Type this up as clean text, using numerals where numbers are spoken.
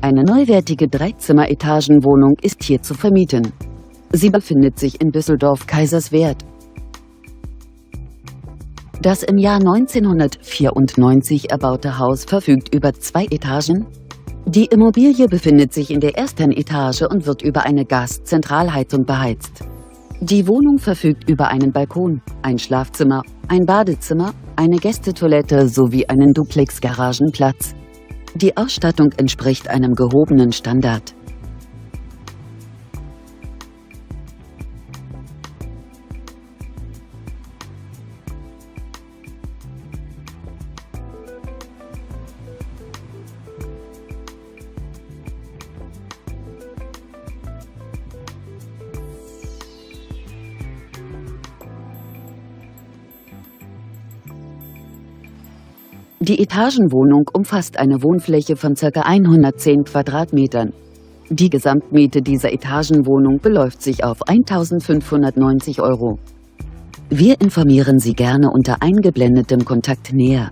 Eine neuwertige Dreizimmer-Etagenwohnung ist hier zu vermieten. Sie befindet sich in Düsseldorf-Kaiserswerth. Das im Jahr 1994 erbaute Haus verfügt über 2 Etagen. Die Immobilie befindet sich in der ersten Etage und wird über eine Gaszentralheizung beheizt. Die Wohnung verfügt über einen Balkon, ein Schlafzimmer, ein Badezimmer, eine Gästetoilette sowie einen Duplex-Garagenplatz. Die Ausstattung entspricht einem gehobenen Standard. Die Etagenwohnung umfasst eine Wohnfläche von ca. 110 Quadratmetern. Die Gesamtmiete dieser Etagenwohnung beläuft sich auf 1.590 €. Wir informieren Sie gerne unter eingeblendetem Kontakt näher.